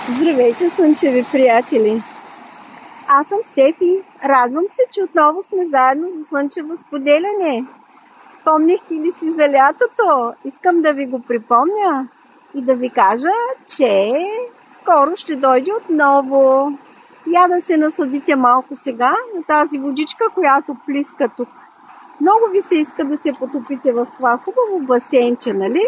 Здравейте, слънчеви приятели! Аз съм Стефи. Радвам се, че отново сме заедно за слънчево споделяне. Спомнихте ли си за лятото? Искам да ви го припомня и да ви кажа, че скоро ще дойде отново. Я да се насладите малко сега на тази водичка, която плиска тук. Много ви се иска да се потопите в това хубаво басейнче, нали?